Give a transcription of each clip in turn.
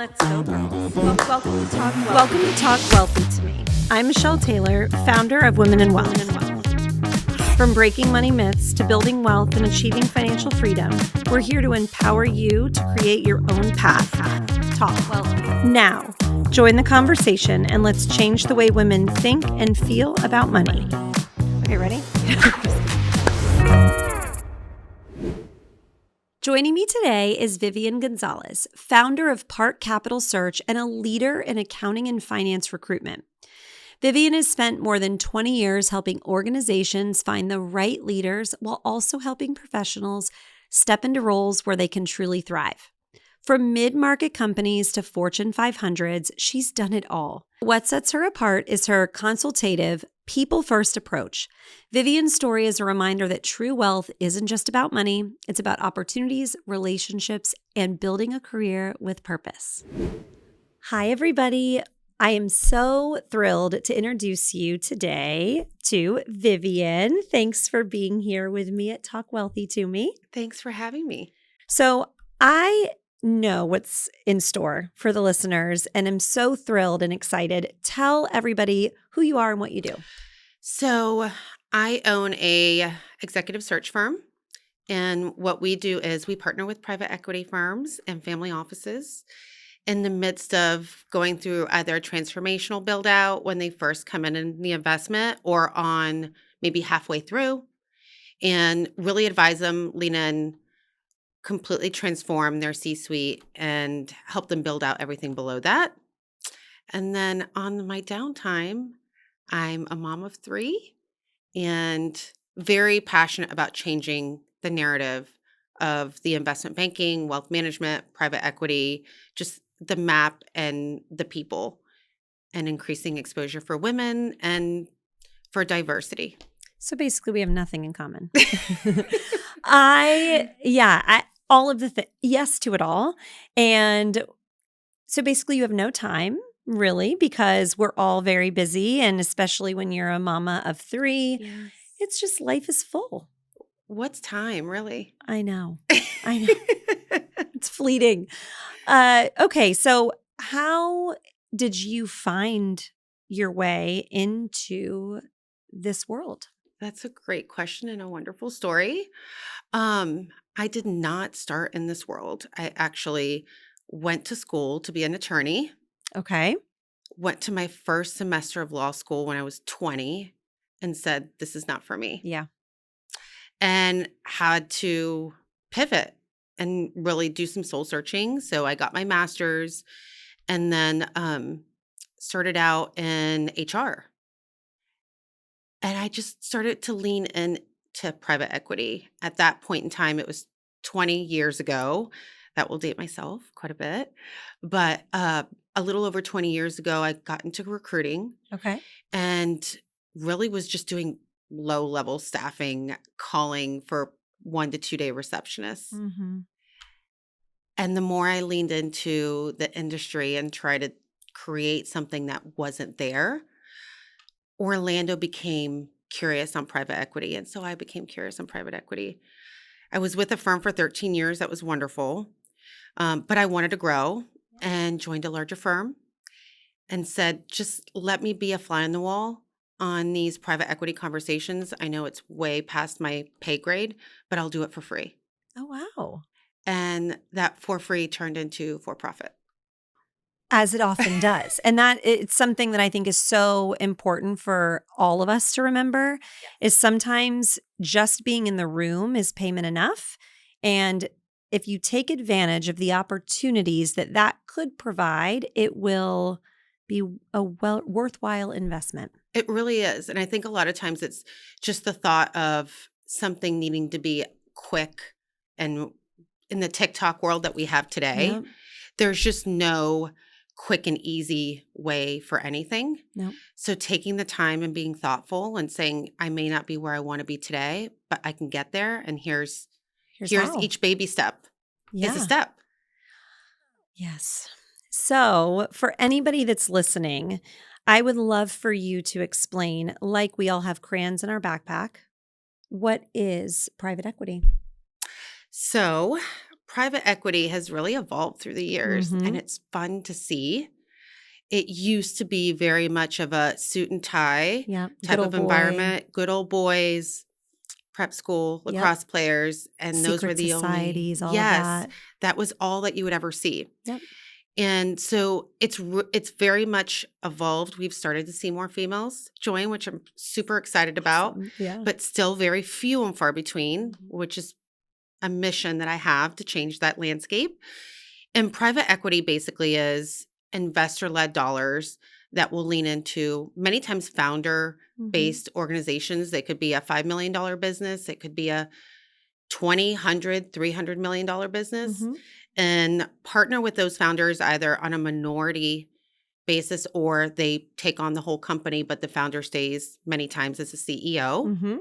Let's go, girls. Welcome to Talk Wealthy to Me. I'm Michelle Taylor, founder of Women in Wealth. From breaking money myths to building wealth and achieving financial freedom, we're here to empower you to create your own path. Talk Wealthy. Now, join the conversation and let's change the way women think and feel about money. Okay, ready? Joining me today is Vivian Gonzalez, founder of Park Capital Search and a leader in accounting and finance recruitment. Vivian has spent more than 20 years helping organizations find the right leaders while also helping professionals step into roles where they can truly thrive. From mid-market companies to Fortune 500s, she's done it all. What sets her apart is her consultative, people-first approach. Vivian's story is a reminder that true wealth isn't just about money. It's about opportunities, relationships, and building a career with purpose. Hi, everybody. I am so thrilled to introduce you today to Vivian. Thanks for being here with me at Talk Wealthy to Me. Thanks for having me. So I know what's in store for the listeners, and I'm so thrilled and excited. Tell everybody who you are and what you do. So I own a executive search firm, and what we do is we partner with private equity firms and family offices in the midst of going through either a transformational build out when they first come in the investment or on maybe halfway through, and really advise them, lean in, completely transform their C-suite and help them build out everything below that. And then on my downtime, I'm a mom of 3 and very passionate about changing the narrative of the investment banking, wealth management, private equity, just the map and the people, and increasing exposure for women and for diversity. So basically, we have nothing in common. All of the yes to it all. And so basically, you have no time, really, because we're all very busy. And especially when you're a mama of 3, Yes. It's just life is full. What's time, really? I know. It's fleeting. Okay, so how did you find your way into this world? That's a great question and a wonderful story. I did not start in this world. I actually went to school to be an attorney, Okay. went to my first semester of law school when I was 20 and said, this is not for me, Yeah. and had to pivot and really do some soul searching. So I got my master's and then started out in HR. And I just started to lean into private equity. At that point in time, it was 20 years ago. That will date myself quite a bit. But a little over 20 years ago, I got into recruiting Okay. and really was just doing low-level staffing, calling for 1 to 2 day receptionists. Mm-hmm. And the more I leaned into the industry and tried to create something that wasn't there, Orlando became curious on private equity. And so I became curious on private equity. I was with a firm for 13 years. That was wonderful. But I wanted to grow and joined a larger firm and said, just let me be a fly on the wall on these private equity conversations. I know it's way past my pay grade, but I'll do it for free. Oh, wow. And that for free turned into for profit. As it often does. And that it's something that I think is so important for all of us to remember is sometimes just being in the room is payment enough. And if you take advantage of the opportunities that could provide, it will be a worthwhile investment. It really is. And I think a lot of times it's just the thought of something needing to be quick. And in the TikTok world that we have today, Yep. there's just no quick and easy way for anything. Nope. So taking the time and being thoughtful and saying, I may not be where I want to be today, but I can get there. And here's how. each baby step is a step. Yes. So for anybody that's listening, I would love for you to explain, like we all have crayons in our backpack, what is private equity? So private equity has really evolved through the years, and it's fun to see. It used to be very much of a suit and tie Yep. type Good of old boy. environment. Good old boys, prep school, Yep. lacrosse players, and those were Secret the only societies, all of yes, that. that was all that you would ever see. Yep. And so it's very much evolved. We've started to see more females join, which I'm super excited about, Awesome. Yeah. but still very few and far between, which is a mission that I have to change that landscape. And private equity basically is investor-led dollars that will lean into many times founder-based organizations. They could be a $5 million business. It could be a $20, $100, $300 million business, and partner with those founders either on a minority basis or they take on the whole company, but the founder stays many times as a CEO,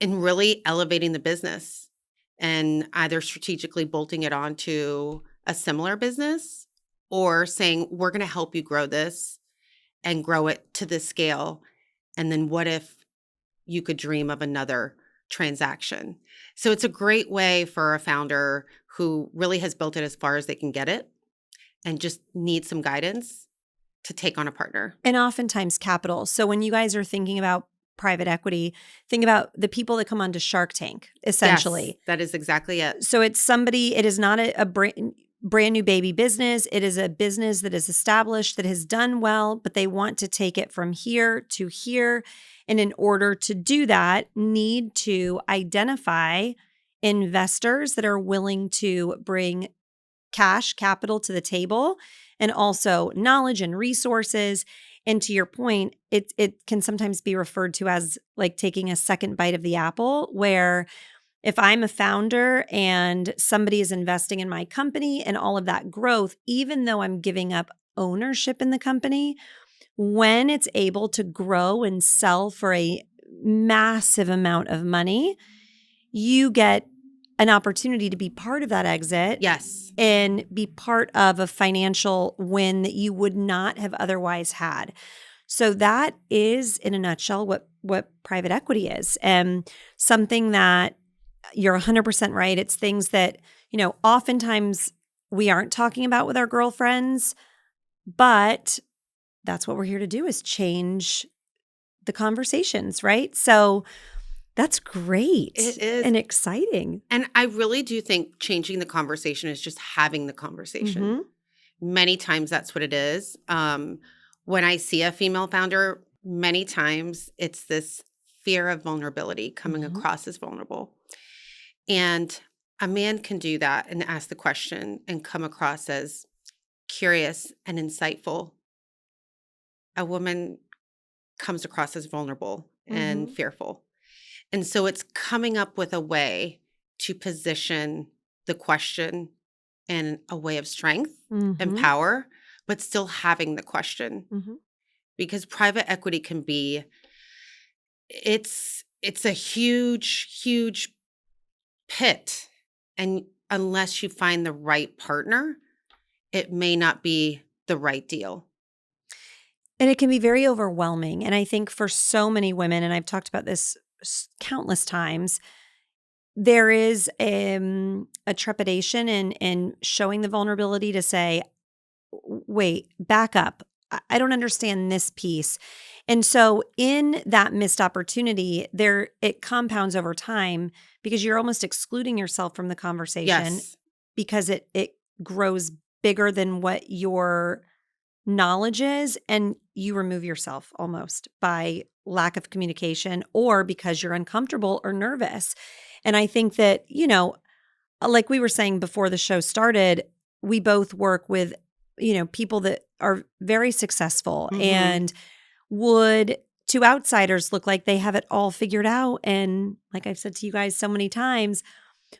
and really elevating the business and either strategically bolting it onto a similar business or saying, we're going to help you grow this and grow it to this scale. And then what if you could dream of another transaction? So it's a great way for a founder who really has built it as far as they can get it and just needs some guidance to take on a partner. And oftentimes capital. So when you guys are thinking about private equity, think about the people that come onto Shark Tank, essentially. Yes, that is exactly it. So it's somebody, it is not a brand new baby business. It is a business that is established, that has done well, but they want to take it from here to here. And in order to do that, need to identify investors that are willing to bring cash, capital to the table, and also knowledge and resources. And to your point, it can sometimes be referred to as like taking a second bite of the apple, where if I'm a founder and somebody is investing in my company and all of that growth, even though I'm giving up ownership in the company, when it's able to grow and sell for a massive amount of money, you get an opportunity to be part of that exit. Yes. And be part of a financial win that you would not have otherwise had. So that is, in a nutshell, what private equity is. And something that you're 100% right. It's things that, oftentimes we aren't talking about with our girlfriends, but that's what we're here to do, is change the conversations, right? So that's great. It is. And exciting. And I really do think changing the conversation is just having the conversation. Many times that's what it is. When I see a female founder, many times it's this fear of vulnerability coming across as vulnerable. And a man can do that and ask the question and come across as curious and insightful. A woman comes across as vulnerable and fearful. And so it's coming up with a way to position the question in a way of strength and power, but still having the question. Because private equity can be, it's a huge, huge pit. And unless you find the right partner, it may not be the right deal. And it can be very overwhelming. And I think for so many women, and I've talked about this countless times, there is a trepidation in showing the vulnerability to say, wait, back up. I don't understand this piece. And so in that missed opportunity, it compounds over time because you're almost excluding yourself from the conversation because it grows bigger than what your knowledge is, and you remove yourself almost by lack of communication or because you're uncomfortable or nervous. And I think that, like we were saying before the show started, we both work with, people that are very successful and would, to outsiders, look like they have it all figured out. And like I've said to you guys so many times,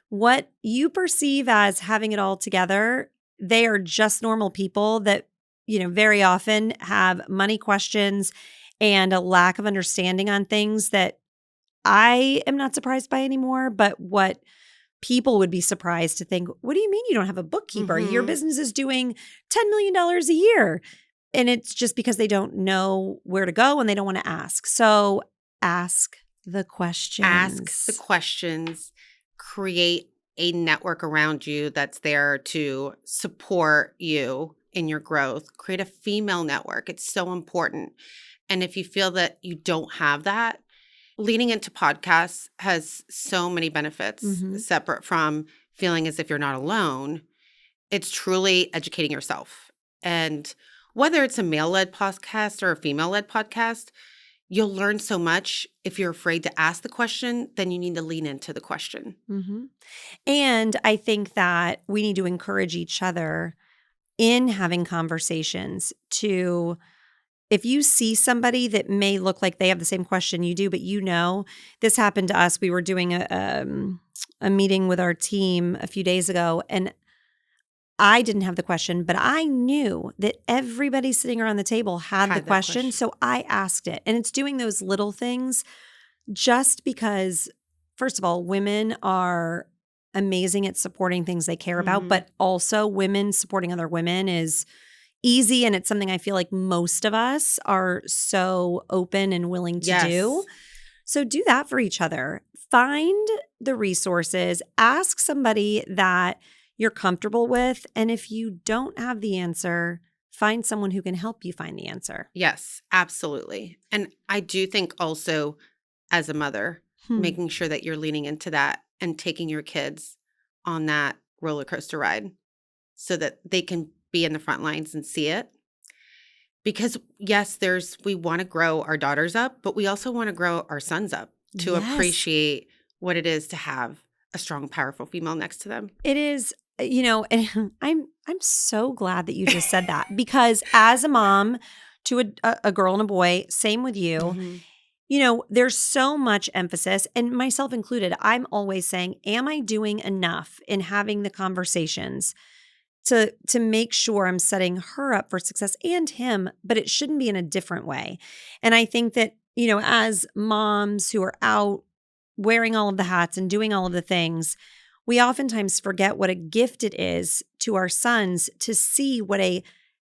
what you perceive as having it all together, they are just normal people that very often have money questions and a lack of understanding on things that I am not surprised by anymore, but what people would be surprised to think, what do you mean you don't have a bookkeeper? Your business is doing $10 million a year. And it's just because they don't know where to go and they don't want to ask. So ask the questions. Ask the questions, create a network around you that's there to support you in your growth. Create a female network. It's so important. And if you feel that you don't have that, leaning into podcasts has so many benefits separate from feeling as if you're not alone. It's truly educating yourself. And whether it's a male-led podcast or a female-led podcast, you'll learn so much. If you're afraid to ask the question, then you need to lean into the question. And I think that we need to encourage each other in having conversations to, if you see somebody that may look like they have the same question you do, but this happened to us. We were doing a meeting with our team a few days ago, and I didn't have the question, but I knew that everybody sitting around the table had the question. So I asked it. And it's doing those little things just because, first of all, women are amazing at supporting things they care about, but also women supporting other women is easy. And it's something I feel like most of us are so open and willing to do. So do that for each other. Find the resources, ask somebody that you're comfortable with. And if you don't have the answer, find someone who can help you find the answer. Yes, absolutely. And I do think also as a mother, making sure that you're leaning into that and taking your kids on that roller coaster ride so that they can be in the front lines and see it. Because yes, we want to grow our daughters up, but we also want to grow our sons up to appreciate what it is to have a strong, powerful female next to them. It is, and I'm so glad that you just said that, because as a mom to a girl and a boy, same with you, there's so much emphasis, and myself included, I'm always saying, am I doing enough in having the conversations to make sure I'm setting her up for success and him, but it shouldn't be in a different way. And I think that, as moms who are out wearing all of the hats and doing all of the things, we oftentimes forget what a gift it is to our sons to see what a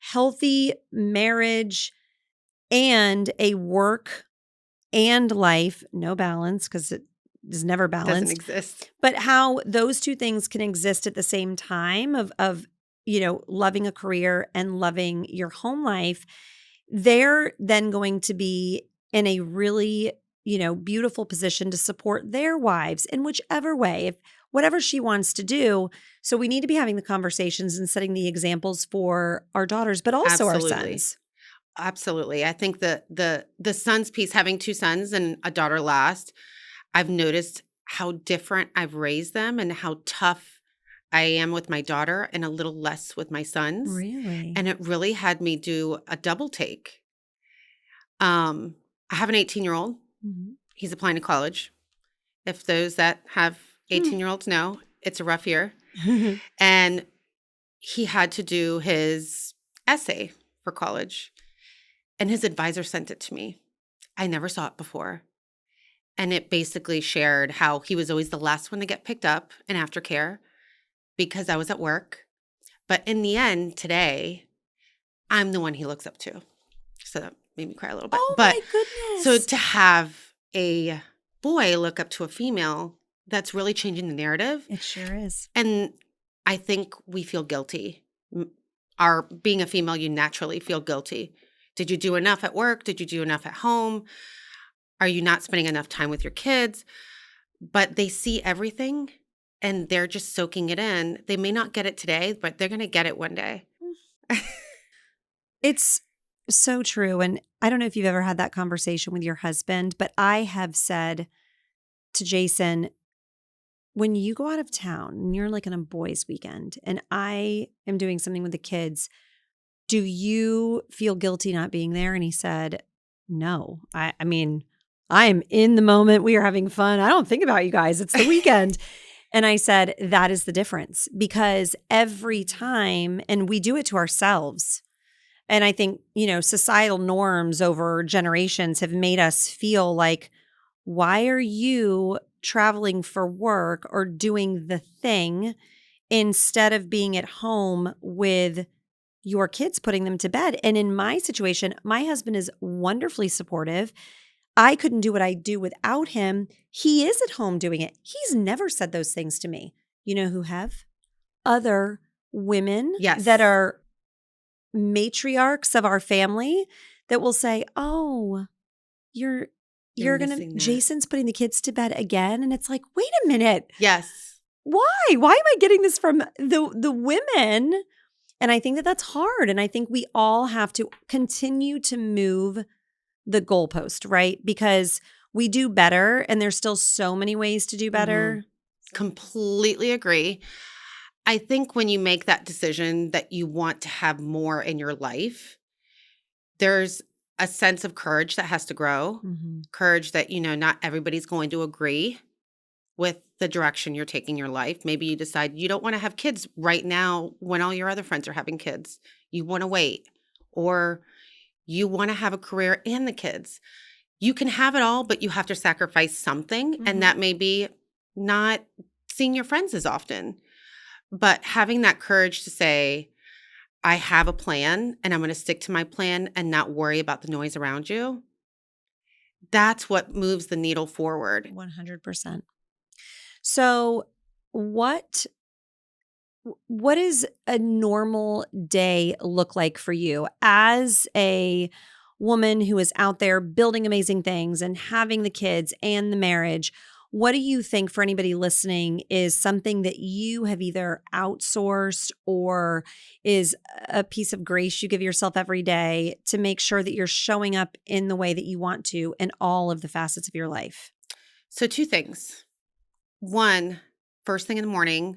healthy marriage and a work and life, no balance, because it is never balanced. Doesn't exist. But how those two things can exist at the same time of loving a career and loving your home life. They're then going to be in a really, beautiful position to support their wives in whichever way, if whatever she wants to do. So we need to be having the conversations and setting the examples for our daughters, but also our sons. Absolutely. I think the sons piece, having two sons and a daughter last, I've noticed how different I've raised them and how tough I am with my daughter and a little less with my sons. Really? And it really had me do a double take. I have an 18-year-old. He's applying to college. If those that have 18-year-olds know, it's a rough year. And he had to do his essay for college. And his advisor sent it to me. I never saw it before. And it basically shared how he was always the last one to get picked up in aftercare because I was at work. But in the end, today, I'm the one he looks up to. So that made me cry a little bit. Oh, but my goodness. So to have a boy look up to a female, that's really changing the narrative. It sure is. And I think we feel guilty. Being a female, you naturally feel guilty. Did you do enough at work? Did you do enough at home? Are you not spending enough time with your kids? But they see everything and they're just soaking it in. They may not get it today, but they're going to get it one day. It's so true. And I don't know if you've ever had that conversation with your husband, but I have said to Jason, when you go out of town and you're like on a boys' weekend and I am doing something with the kids, do you feel guilty not being there? And he said, no. I mean, I'm in the moment. We are having fun. I don't think about you guys. It's the weekend. And I said, that is the difference, because every time, and we do it to ourselves. And I think, societal norms over generations have made us feel like, why are you traveling for work or doing the thing instead of being at home with your kids, putting them to bed? And in my situation, my husband is wonderfully supportive. I couldn't do what I do without him. He is at home doing it. He's never said those things to me. You know who have? Other women Yes. that are matriarchs of our family that will say, "Oh, you're gonna missing that. Jason's putting the kids to bed again," and it's like, wait a minute, Yes. why? Why am I getting this from the women? And I think that that's hard, and I think we all have to continue to move the goalpost, right? Because we do better, and there's still so many ways to do better. Completely agree. I think when you make that decision that you want to have more in your life, there's a sense of courage that has to grow. Courage that, not everybody's going to agree with the direction you're taking your life. Maybe you decide you don't want to have kids right now when all your other friends are having kids. You want to wait, or you want to have a career and the kids. You can have it all, but you have to sacrifice something. And that may be not seeing your friends as often, but having that courage to say, I have a plan and I'm going to stick to my plan and not worry about the noise around you. That's what moves the needle forward. 100%. So what does a normal day look like for you as a woman who is out there building amazing things and having the kids and the marriage? What do you think, for anybody listening, is something that you have either outsourced or is a piece of grace you give yourself every day to make sure that you're showing up in the way that you want to in all of the facets of your life? So 2 things. One, first thing in the morning,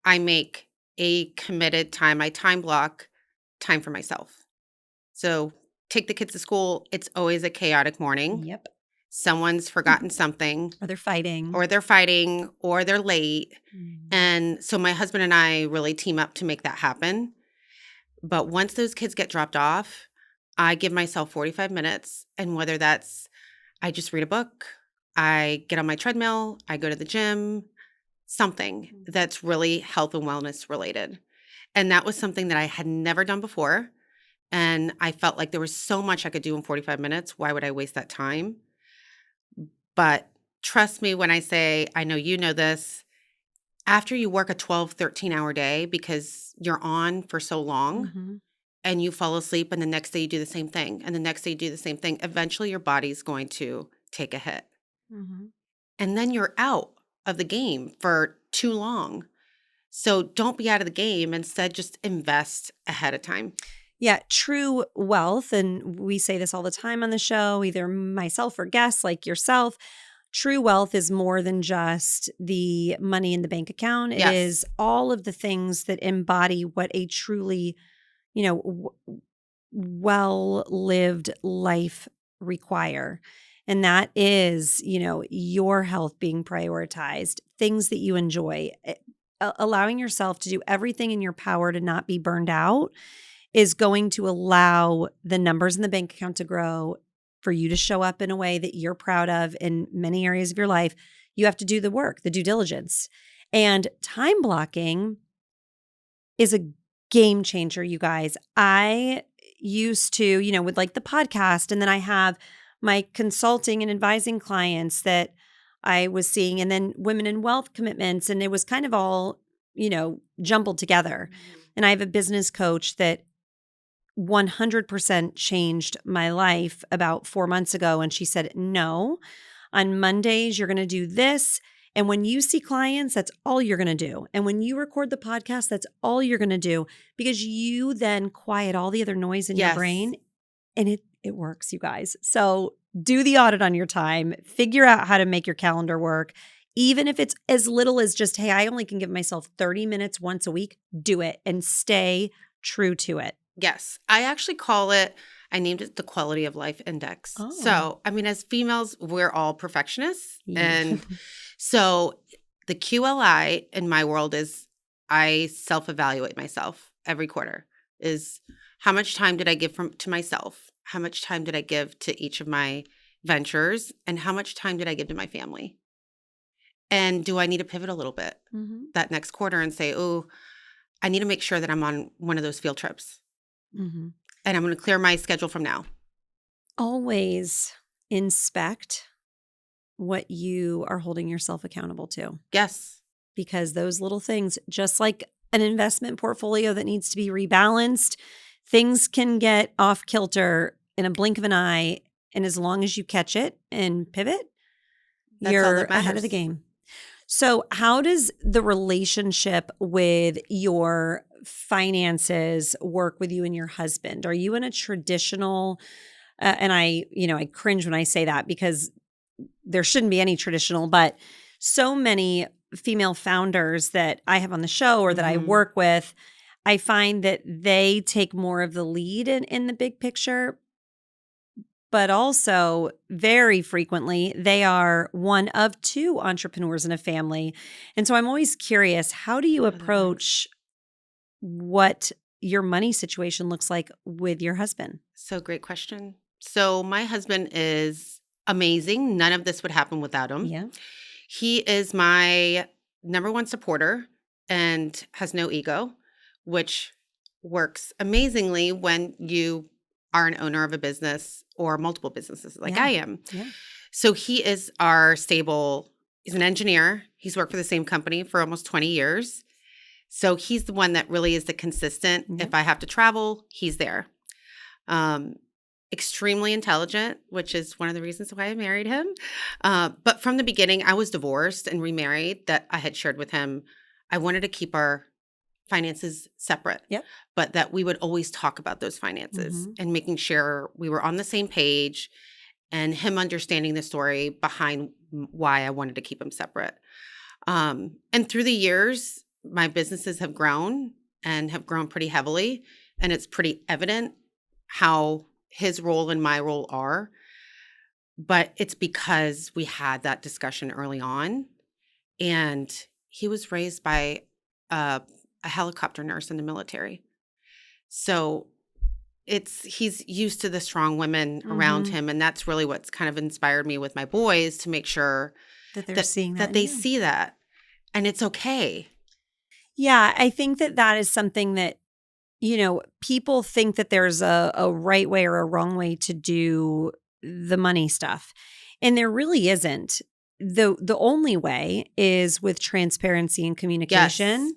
I make a committed time. I time block time for myself. So take the kids to school. It's always a chaotic morning. Yep. Someone's forgotten something, Or they're fighting. or they're late. And so my husband and I really team up to make that happen. But once those kids get dropped off, I give myself 45 minutes. And whether that's I just read a book, I get on my treadmill, I go to the gym, something that's really health and wellness related. And that was something that I had never done before. And I felt like there was so much I could do in 45 minutes. Why would I waste that time? But trust me when I say, I know you know this, after you work a 12, 13-hour day because you're on for so long and you fall asleep and the next day you do the same thing and the next day you do the same thing, eventually your body's going to take a hit. And then you're out of the game for too long. So don't be out of the game. Instead, just invest ahead of time. Yeah, true wealth, and we say this all the time on the show, either myself or guests like yourself, true wealth is more than just the money in the bank account. It is all of the things that embody what a truly, well-lived life require. And that is, your health being prioritized, things that you enjoy, allowing yourself to do everything in your power to not be burned out is going to allow the numbers in the bank account to grow, for you to show up in a way that you're proud of in many areas of your life. You have to do the work, the due diligence. And time blocking is a game changer, you guys. I used to, with like the podcast, and then I have my consulting and advising clients that I was seeing, and then women in wealth commitments, and it was kind of all, jumbled together. And I have a business coach that 100% changed my life about 4 months ago. And she said, no, on Mondays, you're going to do this. And when you see clients, that's all you're going to do. And when you record the podcast, that's all you're going to do, because you then quiet all the other noise in your brain. And it works, you guys. So do the audit on your time, figure out how to make your calendar work. Even if it's as little as just, hey, I only can give myself 30 minutes once a week, do it and stay true to it. Yes. I actually I named it the quality of life index. Oh. So, as females, we're all perfectionists. Yeah. And so the QLI in my world is I self-evaluate myself every quarter. Is how much time did I give to myself? How much time did I give to each of my ventures? And how much time did I give to my family? And do I need to pivot a little bit that next quarter and say, oh, I need to make sure that I'm on one of those field trips. And I'm going to clear my schedule from now. Always inspect what you are holding yourself accountable to. Yes. because those little things, just like an investment portfolio that needs to be rebalanced, things can get off kilter in a blink of an eye. And as long as you catch it and pivot, That's all you're that ahead of the matters. game. So, how does the relationship with your finances work with you and your husband? Are you in a traditional, and I cringe when I say that because there shouldn't be any traditional, but so many female founders that I have on the show or that I Mhm. work with, I find that they take more of the lead in the big picture, but also very frequently they are one of two entrepreneurs in a family. And so I'm always curious, how do you Oh, that works. approach what your money situation looks like with your husband? So great question. So my husband is amazing. None of this would happen without him. Yeah. He is my number one supporter and has no ego, which works amazingly when you are an owner of a business or multiple businesses like Yeah. I am. Yeah. So he is our stable, he's an engineer. He's worked for the same company for almost 20 years. So he's the one that really is the consistent. Yeah. If I have to travel, he's there. Um, Extremely intelligent, which is one of the reasons why I married him. But from the beginning, I was divorced and remarried that I had shared with him. I wanted to keep our finances separate, Yep. but that we would always talk about those finances Mm-hmm. and making sure we were on the same page and him understanding the story behind why I wanted to keep them separate. And through the years, my businesses have grown and have grown pretty heavily. And it's pretty evident how his role and my role are. But it's because we had that discussion early on. And he was raised by a helicopter nurse in the military. So he's used to the strong women around Mm-hmm. him. And that's really what's kind of inspired me with my boys to make sure That they're that seeing that that in they you. see that. And it's okay. Yeah, I think that is something that, people think that there's a right way or a wrong way to do the money stuff. And there really isn't. The only way is with transparency and Yes. communication,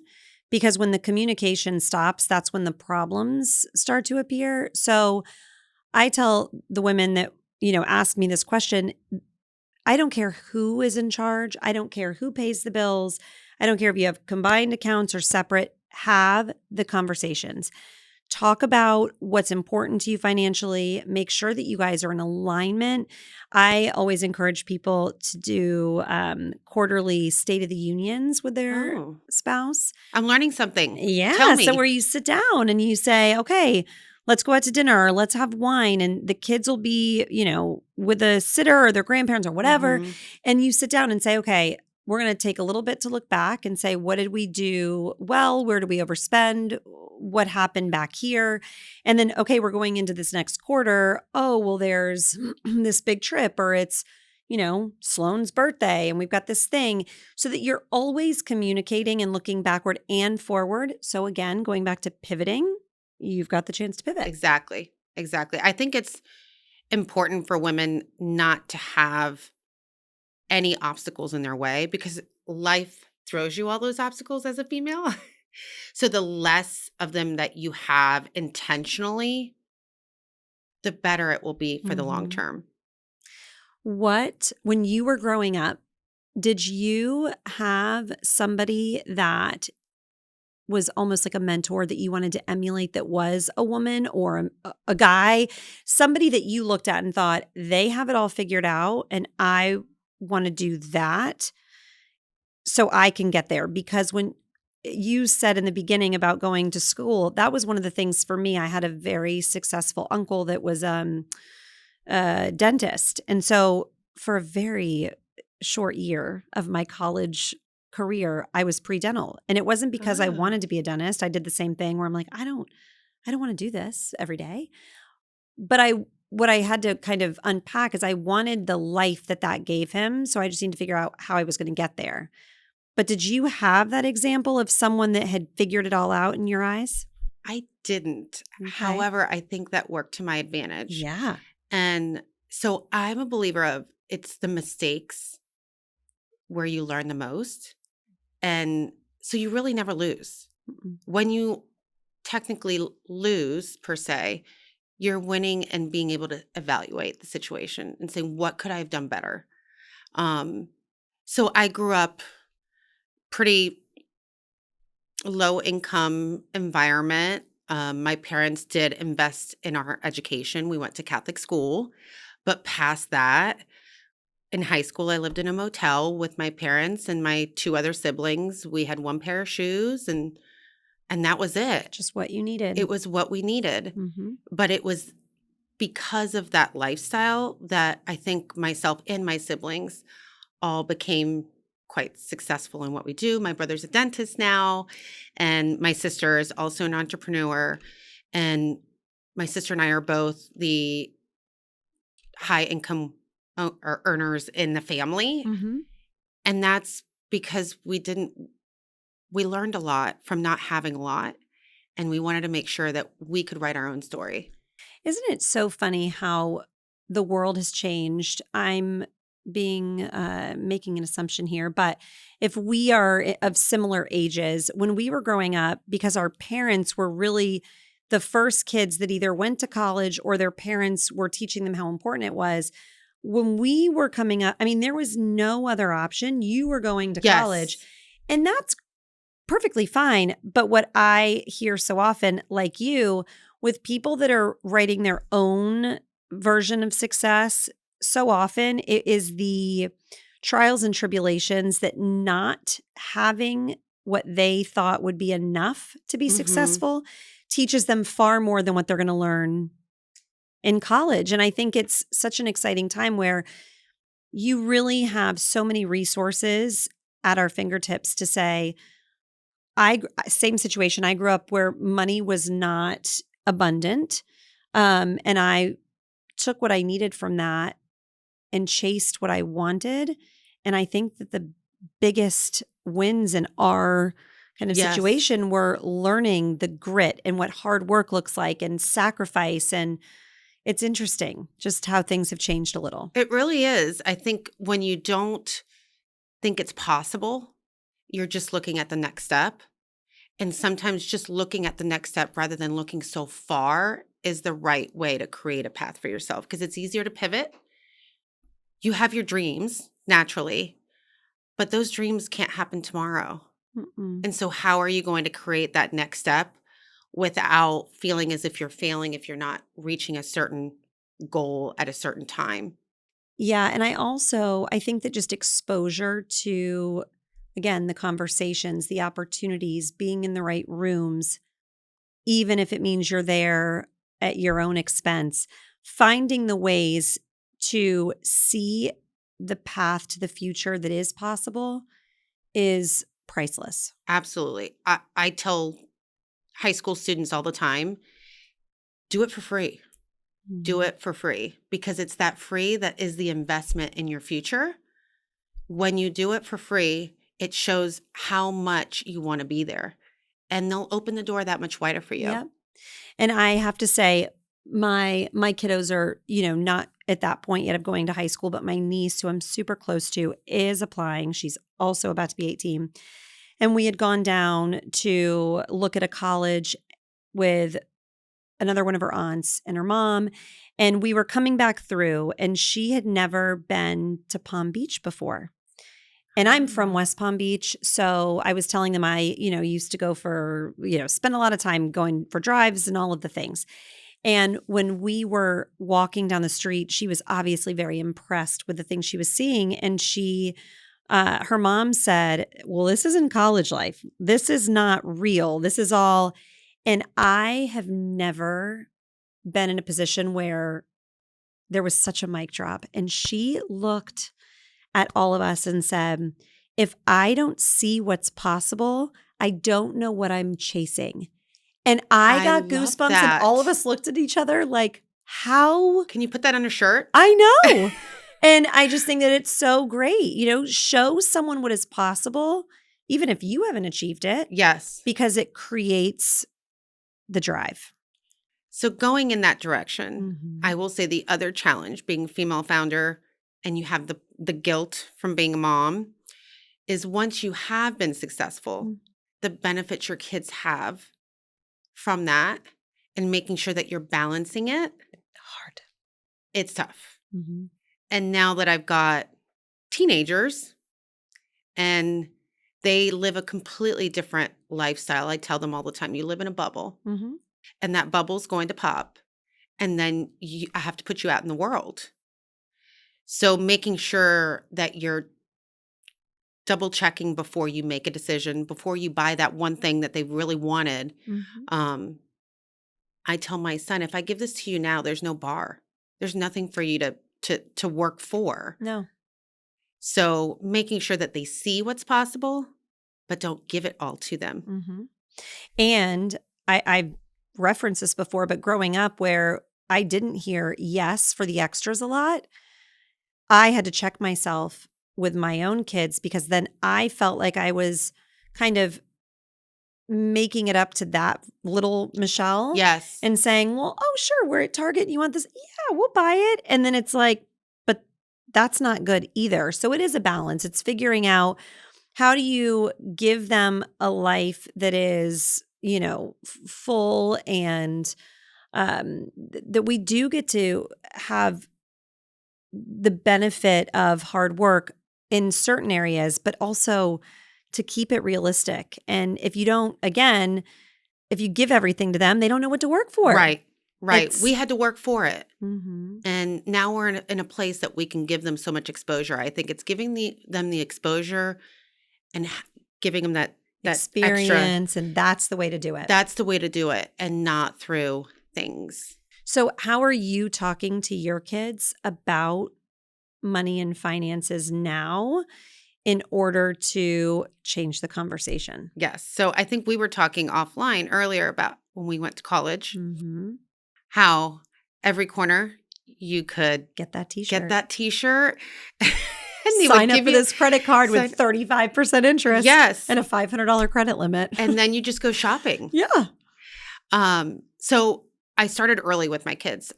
because when the communication stops, that's when the problems start to appear. So I tell the women that, ask me this question, I don't care who is in charge. I don't care who pays the bills. I don't care if you have combined accounts or separate. Have the conversations. Talk about what's important to you financially. Make sure that you guys are in alignment. I always encourage people to do quarterly State of the Unions with their Oh, spouse. I'm learning something. Tell Yeah. So where me. you sit down and you say, okay, let's go out to dinner, or let's have wine. And the kids will be, with a sitter or their grandparents or whatever. Mhm. And you sit down and say, okay, we're going to take a little bit to look back and say, what did we do well? Where did we overspend? What happened back here? And then, okay, we're going into this next quarter. Oh, well, there's this big trip, or it's, Sloane's birthday, and we've got this thing, so that you're always communicating and looking backward and forward. So again, going back to pivoting, you've got the chance to pivot. Exactly. Exactly. I think it's important for women not to have any obstacles in their way because life throws you all those obstacles as a female. So the less of them that you have intentionally, the better it will be for the long Mhm. term. When you were growing up, did you have somebody that was almost like a mentor that you wanted to emulate, that was a woman or a guy, somebody that you looked at and thought, they have it all figured out and I want to do that so I can get there? Because when you said in the beginning about going to school, that was one of the things for me. I had a very successful uncle that was a dentist. And so for a very short year of my college career, I was pre-dental. And it wasn't because I Ah, wanted to be a dentist. I did the same thing where I'm like, I don't want to do this every day. But what I had to kind of unpack is I wanted the life that gave him. So I just need to figure out how I was going to get there. But did you have that example of someone that had figured it all out in your eyes? I didn't. Okay. However, I think that worked to my advantage. Yeah. And so I'm a believer of it's the mistakes where you learn the most. And so you really never lose. When you technically lose, per se, you're winning and being able to evaluate the situation and say, what could I have done better? So I grew up pretty low income environment. My parents did invest in our education. We went to Catholic school, but past that, in high school, I lived in a motel with my parents and my two other siblings. We had one pair of shoes, and that was it. Just what you needed. It was what we needed. Mm-hmm. But it was because of that lifestyle that I think myself and my siblings all became quite successful in what we do. My brother's a dentist now, and my sister is also an entrepreneur. And my sister and I are both the high income earners in the family. Mm-hmm. And that's because we learned a lot from not having a lot. And we wanted to make sure that we could write our own story. Isn't it so funny how the world has changed? I'm making an assumption here, but if we are of similar ages, when we were growing up, because our parents were really the first kids that either went to college or their parents were teaching them how important it was. When we were coming up, I mean, there was no other option. You were going to college, and that's perfectly fine. But what I hear so often, like you, with people that are writing their own version of success, so often it is the trials and tribulations that not having what they thought would be enough to be successful teaches them far more than what they're going to learn in college. And I think it's such an exciting time where you really have so many resources at our fingertips to say, same situation. I grew up where money was not abundant. And I took what I needed from that and chased what I wanted. And I think that the biggest wins in our kind of situation were learning the grit and what hard work looks like and sacrifice. And it's interesting just how things have changed a little. It really is. I think when you don't think it's possible, you're just looking at the next step. And sometimes just looking at the next step rather than looking so far is the right way to create a path for yourself, because it's easier to pivot. You have your dreams naturally, but those dreams can't happen tomorrow. And so how are you going to create that next step without feeling as if you're failing if you're not reaching a certain goal at a certain time? Yeah. And I think that just exposure to, again, the conversations, the opportunities, being in the right rooms, even if it means you're there at your own expense, finding the ways to see the path to the future that is possible is priceless. Absolutely. I tell high school students all the time, do it for free. Do it for free, because it's that free that is the investment in your future. When you do it for free, it shows how much you want to be there, and they'll open the door that much wider for you. Yep. And I have to say, my kiddos are, not at that point yet of going to high school, but my niece, who I'm super close to, is applying. She's also about to be 18. And we had gone down to look at a college with another one of her aunts and her mom. And we were coming back through, and she had never been to Palm Beach before. And I'm from West Palm Beach. So I was telling them I, used to go for, spend a lot of time going for drives and all of the things. And when we were walking down the street, she was obviously very impressed with the things she was seeing. And her mom said, well, this isn't college life. This is not real. This is all. And I have never been in a position where there was such a mic drop. And she looked at all of us and said, if I don't see what's possible, I don't know what I'm chasing. And I got goosebumps, and all of us looked at each other like, how? Can you put that on a shirt? I know. And I just think that it's so great, show someone what is possible, even if you haven't achieved it. Yes. Because it creates the drive. So going in that direction, I will say the other challenge, being a female founder, and you have the guilt from being a mom, is once you have been successful, the benefits your kids have from that and making sure that you're balancing it, Hard. it's tough. Mm-hmm. And now that I've got teenagers and they live a completely different lifestyle, I tell them all the time, you live in a bubble Mm-hmm. and that bubble's going to pop. And then I have to put you out in the world. So making sure that you're double checking before you make a decision, before you buy that one thing that they really wanted. Mm-hmm. I tell my son, if I give this to you now, there's no bar. There's nothing for you to work for. No. So making sure that they see what's possible, but don't give it all to them. Mm-hmm. And I've referenced this before, but growing up where I didn't hear yes for the extras a lot, I had to check myself with my own kids because then I felt like I was kind of making it up to that little Michelle Yes. and saying, well, oh, sure, we're at Target. You want this? Yeah, we'll buy it. And then it's like, but that's not good either. So it is a balance. It's figuring out how do you give them a life that is, full and that we do get to have the benefit of hard work in certain areas, but also to keep it realistic. And if you don't, again, if you give everything to them, they don't know what to work for. Right. It's- We had to work for it. Mm-hmm. And now we're in a place that we can give them so much exposure. I think it's giving them the exposure and giving them that Experience, extra. and that's the way to do it. That's the way to do it, and not through things. So how are you talking to your kids about money and finances now in order to change the conversation? Yes. So I think we were talking offline earlier about when we went to college, Mm-hmm. how every corner you could Get that t-shirt. get that T-shirt. And they Sign would up give for you this credit card with 35% interest. Yes. And a $500 credit limit. And then you just go shopping. Yeah. So I started early with my kids.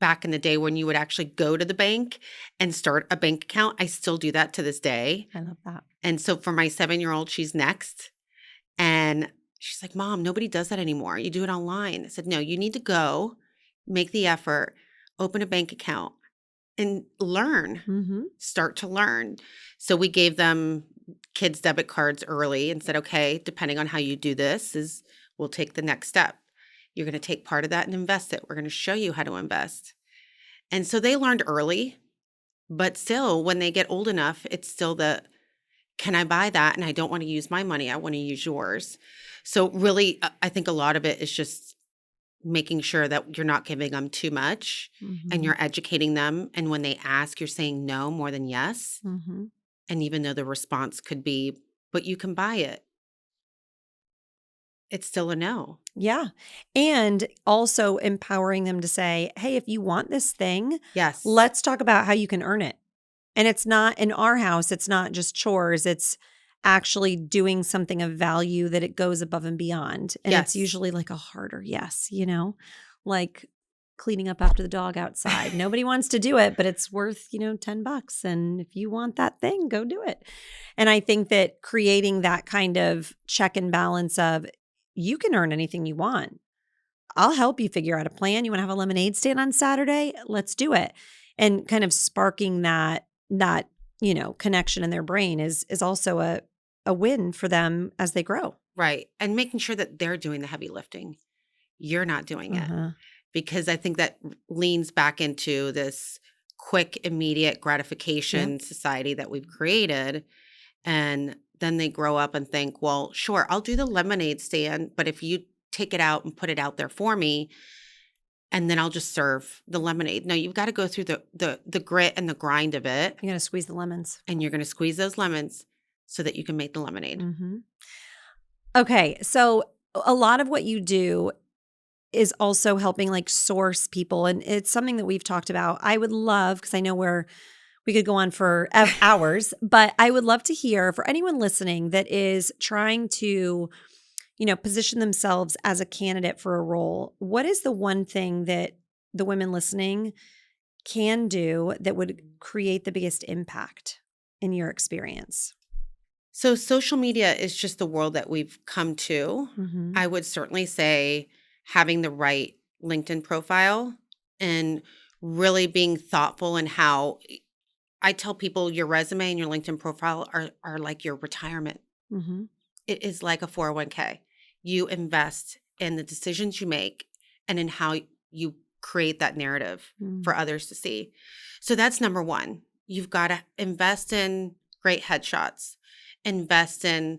Back in the day when you would actually go to the bank and start a bank account, I still do that to this day. I love that. And so for my 7-year-old, she's next. And she's like, Mom, nobody does that anymore. You do it online. I said, no, you need to go, make the effort, open a bank account and learn, Mm-hmm. start to learn. So we gave them kids' debit cards early and said, okay, depending on how you do this, we'll take the next step. You're going to take part of that and invest it. We're going to show you how to invest. And so they learned early, but still when they get old enough, it's still can I buy that? And I don't want to use my money. I want to use yours. So really, I think a lot of it is just making sure that you're not giving them too much and you're educating them. And when they ask, you're saying no more than yes. Mm-hmm. And even though the response could be, but you can buy it, it's still a no. Yeah. And also empowering them to say, hey, if you want this thing, Yes. let's talk about how you can earn it. And it's not in our house, it's not just chores. It's actually doing something of value that it goes above and beyond. And Yes. it's usually like a harder yes, like cleaning up after the dog outside. Nobody wants to do it, but it's worth, $10. And if you want that thing, go do it. And I think that creating that kind of check and balance of you can earn anything you want. I'll help you figure out a plan. You want to have a lemonade stand on Saturday? Let's do it. And kind of sparking that connection in their brain is also a win for them as they grow. Right. And making sure that they're doing the heavy lifting. You're not doing it. Because I think that leans back into this quick, immediate gratification society that we've created. And then they grow up and think, well, sure, I'll do the lemonade stand, but if you take it out and put it out there for me, and then I'll just serve the lemonade. No, you've got to go through the grit and the grind of it. You're going to squeeze the lemons. And you're going to squeeze those lemons so that you can make the lemonade. Mm-hmm. Okay. So a lot of what you do is also helping source people. And it's something that we've talked about. I would love, because I know we could go on for hours, but I would love to hear for anyone listening that is trying to position themselves as a candidate for a role. What is the one thing that the women listening can do that would create the biggest impact in your experience? So social media is just the world that we've come to. Mm-hmm. I would certainly say having the right LinkedIn profile and really being thoughtful in how I tell people your resume and your LinkedIn profile are like your retirement. Mm-hmm. It is like a 401k. You invest in the decisions you make and in how you create that narrative Mm. for others to see. So that's number one. You've got to invest in great headshots, invest in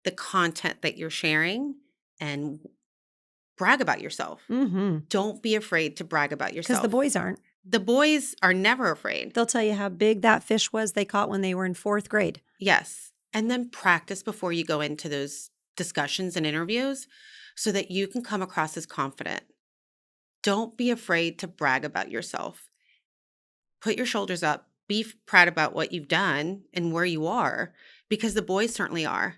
the content that you're sharing, and brag about yourself. Mm-hmm. Don't be afraid to brag about Because the yourself. boys aren't. The boys are never afraid. They'll tell you how big that fish was they caught when they were in 4th grade. Yes. And then practice before you go into those discussions and interviews so that you can come across as confident. Don't be afraid to brag about yourself. Put your shoulders up. Be proud about what you've done and where you are, because the boys certainly are.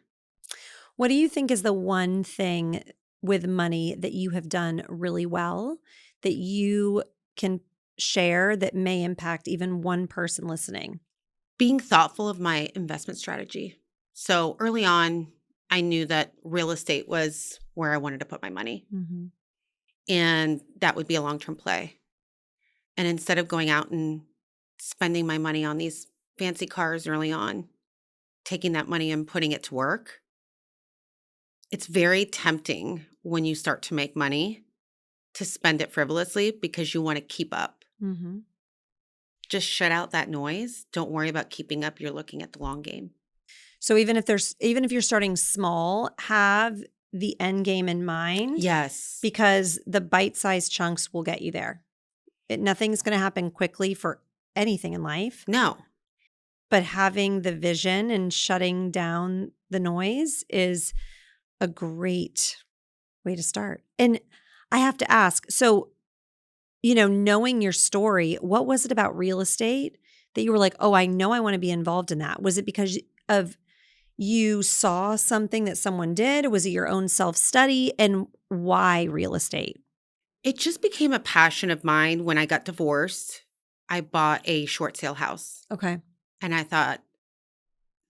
What do you think is the one thing with money that you have done really well that you can share that may impact even one person listening? Being thoughtful of my investment strategy. So early on, I knew that real estate was where I wanted to put my money, Mm-hmm. and that would be a long-term play. And instead of going out and spending my money on these fancy cars early on, taking that money and putting it to work, it's very tempting when you start to make money to spend it frivolously because you want to keep up. Mm-hmm. Just shut out that noise. Don't worry about keeping up. You're looking at the long game. So even if you're starting small, have the end game in mind. Yes. Because the bite-sized chunks will get you there. Nothing's going to happen quickly for anything in life, No. but having the vision and shutting down the noise is a great way to start. And I have to ask, so, knowing your story, what was it about real estate that you were like, oh, I know I want to be involved in that? Was it because of you saw something that someone did? Was it your own self-study? And why real estate? It just became a passion of mine when I got divorced. I bought a short sale house, Okay. and I thought,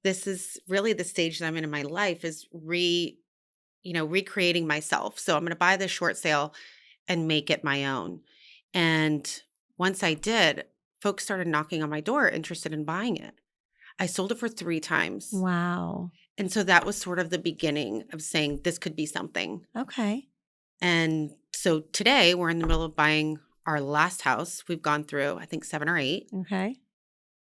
this is really the stage that I'm in my life is recreating myself. So I'm going to buy this short sale and make it my own. And once I did, folks started knocking on my door interested in buying it. I sold it for 3 times. Wow. And so that was sort of the beginning of saying this could be something. Okay. And so today we're in the middle of buying our last house. We've gone through, I think, 7 or 8, Okay.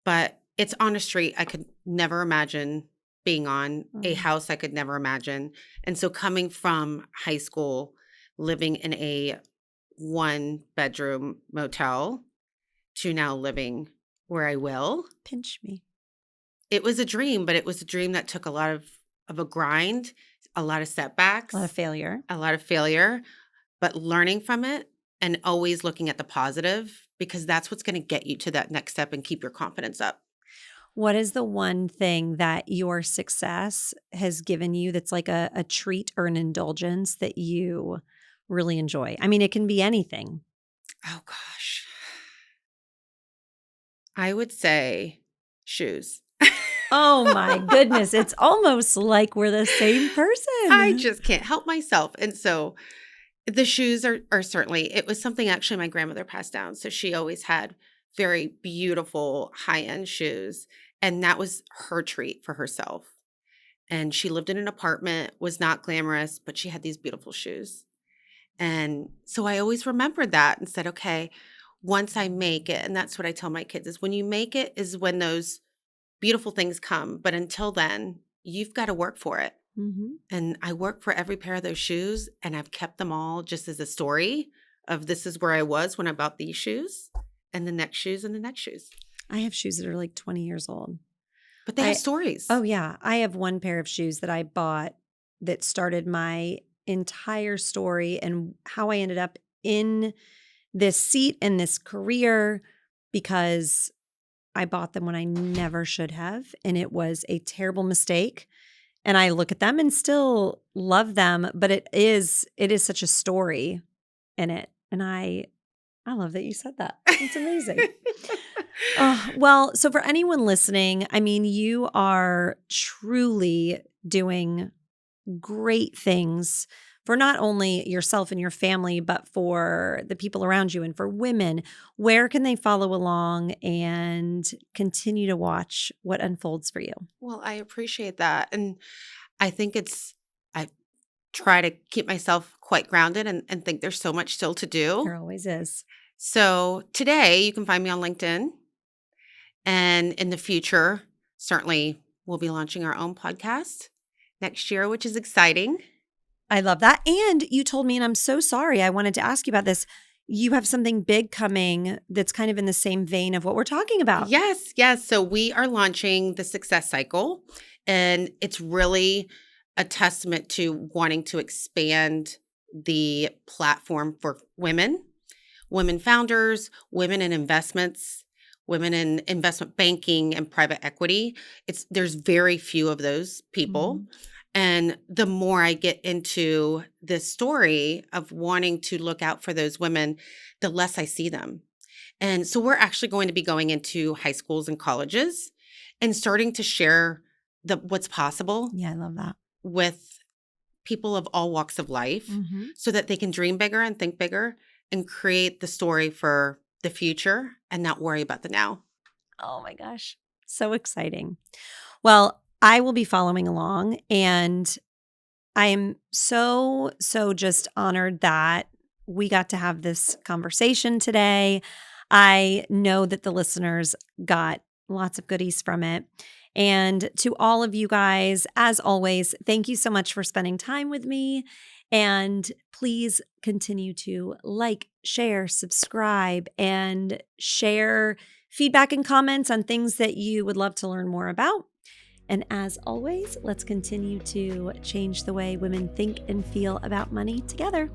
but it's on a street I could never imagine being on, a Mm. house I could never imagine. And so coming from high school, living in a 1-bedroom motel to now living where I will, Pinch me. it was a dream, but it was a dream that took a lot of a grind, a lot of setbacks, A lot of failure. a lot of failure, but learning from it and always looking at the positive, because that's what's going to get you to that next step and keep your confidence up. What is the one thing that your success has given you that's like a treat or an indulgence that you really enjoy? I mean, it can be anything. Oh gosh. I would say shoes. Oh my goodness. It's almost like we're the same person. I just can't help myself. And so the shoes are certainly, it was something actually my grandmother passed down. So she always had very beautiful high-end shoes. And that was her treat for herself. And she lived in an apartment, was not glamorous, but she had these beautiful shoes. And so I always remembered that and said, okay, once I make it, and that's what I tell my kids is when you make it is when those beautiful things come. But until then, you've got to work for it. Mm-hmm. And I work for every pair of those shoes, and I've kept them all just as a story of this is where I was when I bought these shoes and the next shoes and the next shoes. I have shoes that are like 20 years old. But they have stories. Oh, yeah. I have one pair of shoes that I bought that started my entire story and how I ended up in this seat and this career because I bought them when I never should have. And it was a terrible mistake. And I look at them and still love them, but it is such a story in it. And I love that you said that. It's amazing. Well, so for anyone listening, I mean, you are truly doing great things for not only yourself and your family, but for the people around you and for women. Where can they follow along and continue to watch what unfolds for you? Well, I appreciate that. And I think I try to keep myself quite grounded and think there's so much still to do. There always is. So today you can find me on LinkedIn. And in the future, certainly we'll be launching our own podcast next year, which is exciting. I love that. And you told me, and I'm so sorry, I wanted to ask you about this. You have something big coming that's kind of in the same vein of what we're talking about. Yes, yes. So we are launching the Success Cycle, and it's really a testament to wanting to expand the platform for women founders, women in investments, women in investment banking and private equity. There's very few of those people. Mhm. And the more I get into this story of wanting to look out for those women, the less I see them. And so we're actually going to be going into high schools and colleges and starting to share what's possible Yeah, I love that. with people of all walks of life Mhm. so that they can dream bigger and think bigger and create the story for the future and not worry about the now. Oh my gosh. So exciting. Well, I will be following along, and I am so just honored that we got to have this conversation today. I know that the listeners got lots of goodies from it. And to all of you guys, as always, thank you so much for spending time with me. And please continue to like, share, subscribe, and share feedback and comments on things that you would love to learn more about. And as always, let's continue to change the way women think and feel about money together.